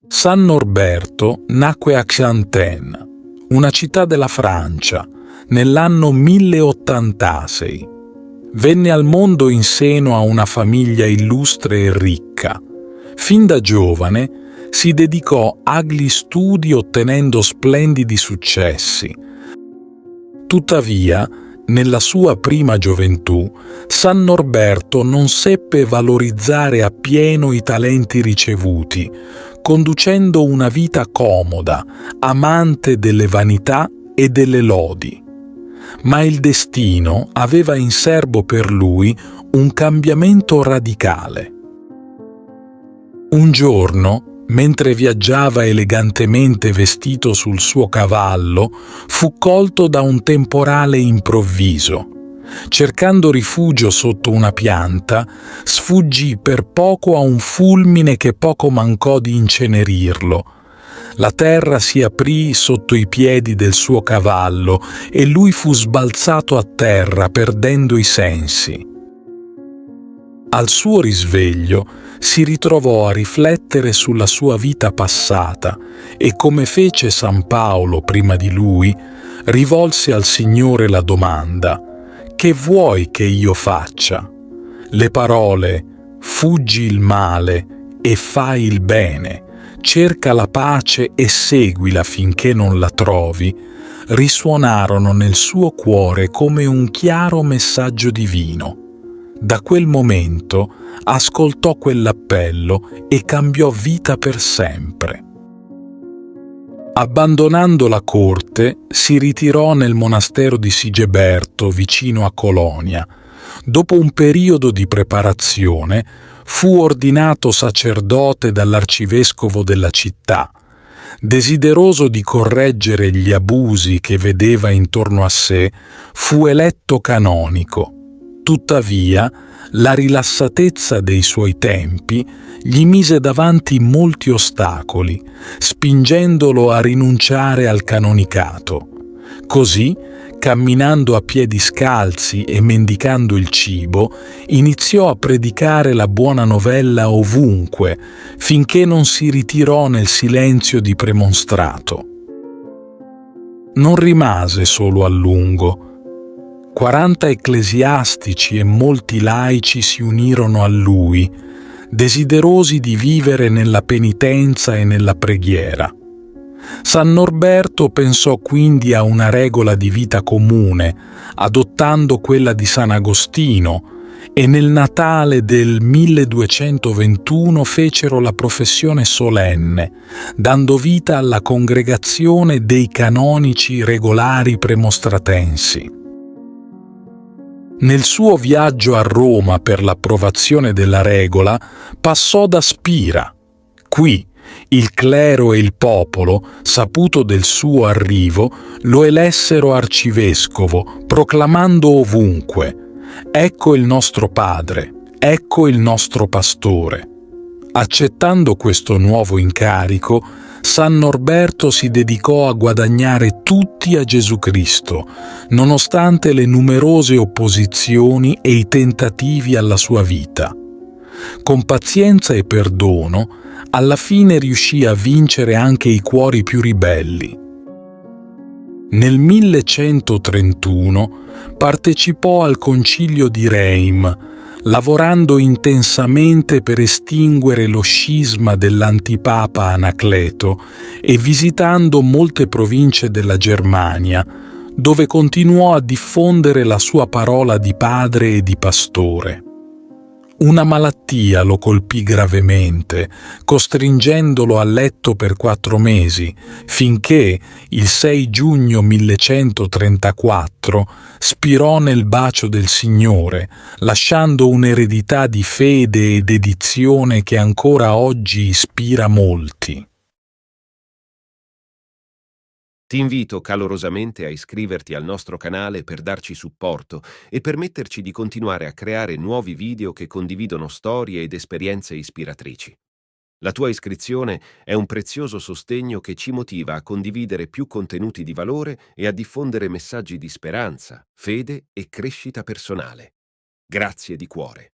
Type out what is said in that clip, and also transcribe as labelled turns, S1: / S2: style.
S1: San Norberto nacque a Xanten, una città della Francia, nell'anno 1086. Venne al mondo in seno a una famiglia illustre e ricca. Fin da giovane si dedicò agli studi ottenendo splendidi successi. Tuttavia, nella sua prima gioventù, San Norberto non seppe valorizzare appieno i talenti ricevuti, conducendo una vita comoda, amante delle vanità e delle lodi. Ma il destino aveva in serbo per lui un cambiamento radicale. Un giorno, mentre viaggiava elegantemente vestito sul suo cavallo, fu colto da un temporale improvviso. Cercando rifugio sotto una pianta, sfuggì per poco a un fulmine che poco mancò di incenerirlo. La terra si aprì sotto i piedi del suo cavallo e lui fu sbalzato a terra perdendo i sensi. Al suo risveglio si ritrovò a riflettere sulla sua vita passata e, come fece San Paolo prima di lui, rivolse al Signore la domanda: «Che vuoi che io faccia?» Le parole «Fuggi il male e fai il bene, cerca la pace e seguila finché non la trovi», risuonarono nel suo cuore come un chiaro messaggio divino. Da quel momento ascoltò quell'appello e cambiò vita per sempre. Abbandonando la corte, si ritirò nel monastero di Sigeberto, vicino a Colonia. Dopo un periodo di preparazione, fu ordinato sacerdote dall'arcivescovo della città. Desideroso di correggere gli abusi che vedeva intorno a sé, fu eletto canonico. Tuttavia, la rilassatezza dei suoi tempi gli mise davanti molti ostacoli, spingendolo a rinunciare al canonicato. Così, camminando a piedi scalzi e mendicando il cibo, iniziò a predicare la buona novella ovunque, finché non si ritirò nel silenzio di Premonstrato. Non rimase solo a lungo. 40 ecclesiastici e molti laici si unirono a lui, desiderosi di vivere nella penitenza e nella preghiera. San Norberto pensò quindi a una regola di vita comune, adottando quella di San Agostino, e nel Natale del 1221 fecero la professione solenne, dando vita alla congregazione dei canonici regolari premostratensi. Nel suo viaggio a Roma per l'approvazione della regola passò da Spira. Qui il clero e il popolo, saputo del suo arrivo, lo elessero arcivescovo, proclamando ovunque: «Ecco il nostro padre, ecco il nostro pastore». Accettando questo nuovo incarico, San Norberto si dedicò a guadagnare tutti a Gesù Cristo, nonostante le numerose opposizioni e i tentativi alla sua vita. Con pazienza e perdono, alla fine riuscì a vincere anche i cuori più ribelli. Nel 1131 partecipò al concilio di Reims, lavorando intensamente per estinguere lo scisma dell'antipapa Anacleto e visitando molte province della Germania, dove continuò a diffondere la sua parola di padre e di pastore. Una malattia lo colpì gravemente, costringendolo a letto per 4 mesi, finché, il 6 giugno 1134, spirò nel bacio del Signore, lasciando un'eredità di fede e dedizione che ancora oggi ispira molti.
S2: Ti invito calorosamente a iscriverti al nostro canale per darci supporto e permetterci di continuare a creare nuovi video che condividono storie ed esperienze ispiratrici. La tua iscrizione è un prezioso sostegno che ci motiva a condividere più contenuti di valore e a diffondere messaggi di speranza, fede e crescita personale. Grazie di cuore.